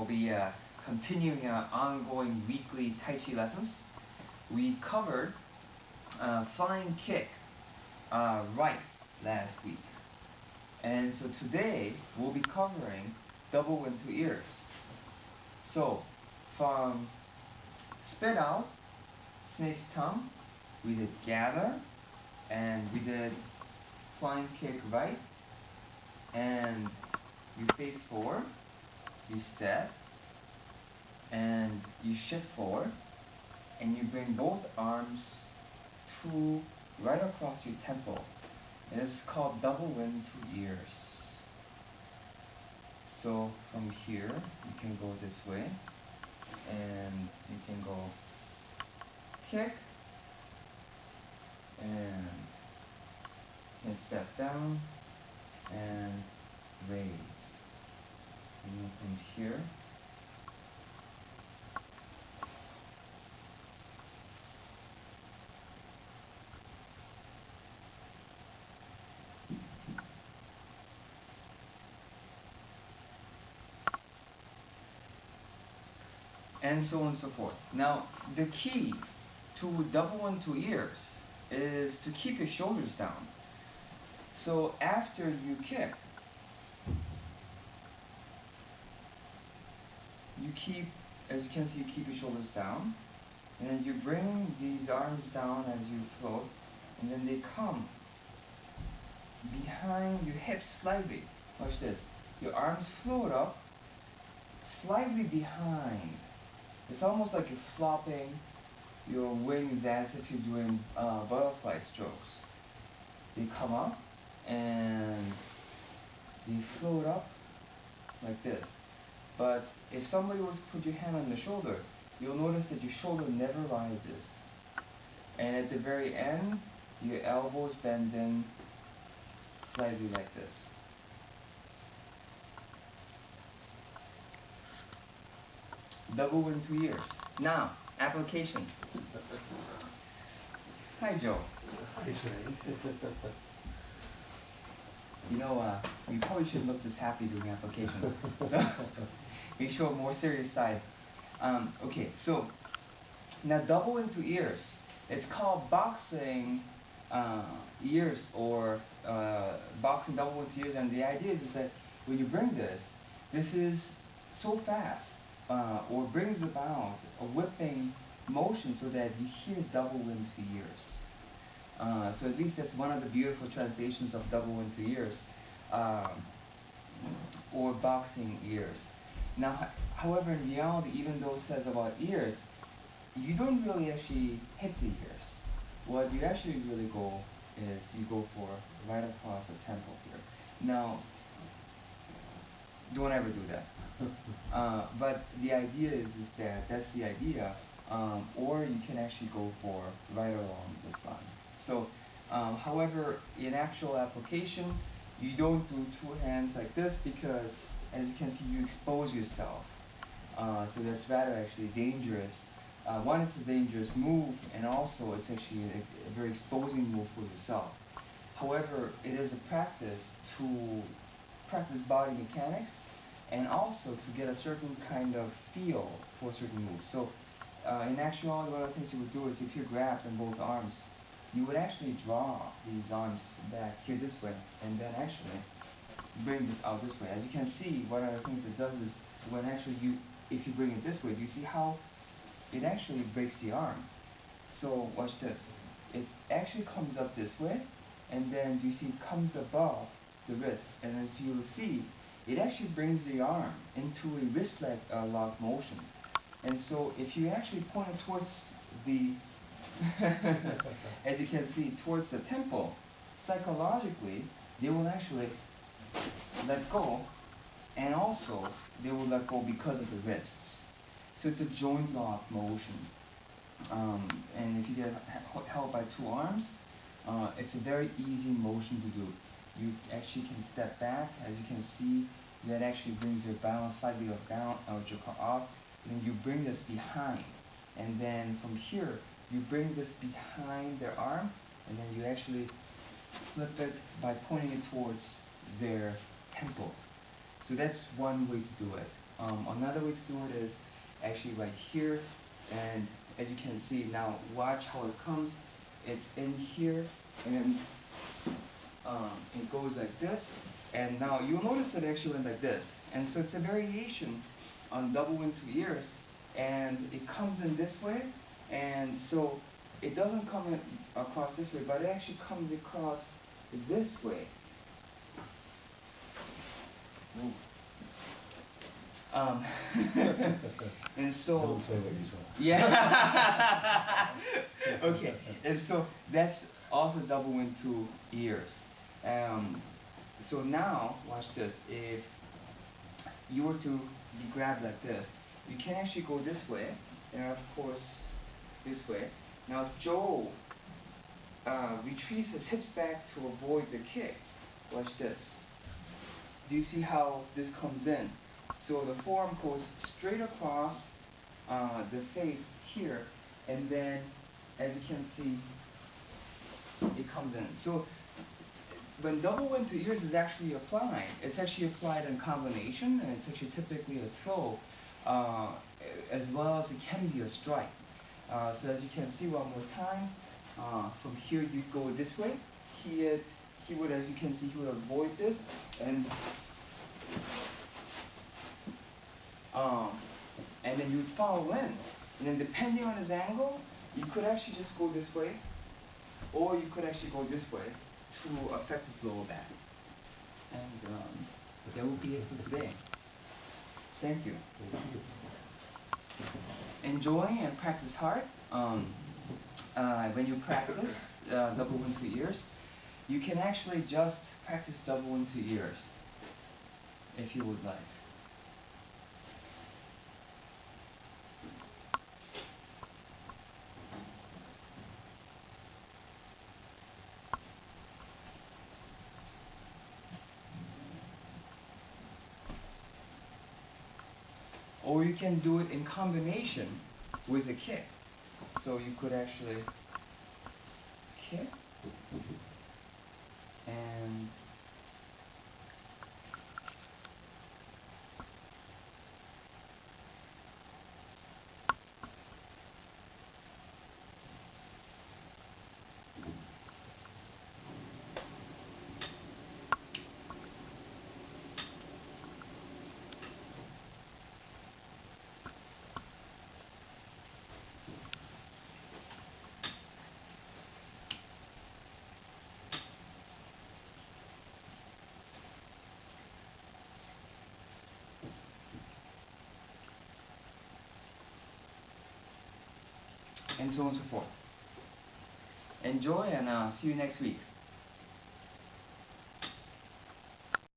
we'll be continuing our ongoing weekly Tai Chi lessons. We covered flying kick right last week. And so today we'll be covering double into ears. So from spit out, snake's tongue, we did gather, and we did flying kick right, and you face forward, you step, and you shift forward, and you bring both arms to right across your temple. And this is called double wind to ears. So from here, you can go this way, and you can go kick, and you can step down and raise. And then from here, and so on and so forth. Now, the key to double into ears is to keep your shoulders down. So after you kick, you keep, as you can see, you keep your shoulders down, and then you bring these arms down as you float, and then they come behind your hips slightly. Watch this. Your arms float up slightly behind. It's almost like you're flopping your wings as if you're doing butterfly strokes. They come up and they float up like this. But if somebody were to put your hand on the shoulder, you'll notice that your shoulder never rises. And at the very end, your elbows bend in slightly like this. Double into ears. Now, application. Hi, Joe. Hi, Shane. You know, you probably shouldn't look this happy doing application. So, we show a more serious side. Okay, so, now double into ears. It's called boxing ears, or boxing double into ears, and the idea is that when you bring this is so fast, or brings about a whipping motion so that you hear double into ears. So at least that's one of the beautiful translations of double into ears, or boxing ears. Now, however, in reality, even though it says about ears, you don't really actually hit the ears. What you actually really go is you go for right across the temple here. Now, don't ever do that. But the idea is that that's the idea, or you can actually go for right along this line. So, however, in actual application, you don't do two hands like this because, as you can see, you expose yourself. So that's rather actually dangerous. One, it's a dangerous move, and also it's actually a very exposing move for yourself. However, it is a practice to practice body mechanics, and also to get a certain kind of feel for certain moves. So, in actuality, one of the things you would do is if you're grabbed in both arms, you would actually draw these arms back here this way, and then actually bring this out this way. As you can see, one of the things it does is when actually if you bring it this way, do you see how it actually breaks the arm? So watch this. It actually comes up this way, and then you see it comes above the wrist, and as you will see, it actually brings the arm into a wrist-like lock motion. And so if you actually point it towards the, as you can see, towards the temple, psychologically, they will actually let go, and also they will let go because of the wrists. So it's a joint lock motion. And if you get held by two arms, it's a very easy motion to do. You actually can step back, as you can see, that actually brings your balance slightly down, off, and then you bring this behind. And then from here, you bring this behind their arm, and then you actually flip it by pointing it towards their temple. So that's one way to do it. Another way to do it is actually right here, and as you can see now, watch how it comes. It's in here, and then it goes like this, and now you'll notice it actually went like this. And so it's a variation on double into ears, and it comes in this way, and so it doesn't come in across this way, but it actually comes across this way. And so Don't say what you saw. yeah. Okay, and so that's also double into ears. So now watch this. If you were to be grabbed like this, you can actually go this way, and of course this way. Now Joe retreats his hips back to avoid the kick. Watch this. Do you see how this comes in? So the forearm goes straight across the face here, and then, as you can see, it comes in. So when double into ears is actually applied, it's actually applied in combination, and it's actually typically a throw, as well as it can be a strike. So as you can see one more time, from here you go this way. He would, as you can see, he would avoid this, and then you would follow in. And then depending on his angle, you could actually just go this way, or you could actually go this way to affect his lower back. And that will be it for today. Thank you. Enjoy and practice hard. When you practice double into ears, you can actually just practice double into ears if you would like. Or you can do it in combination with a kick. So you could actually kick and so on and so forth. Enjoy, and see you next week.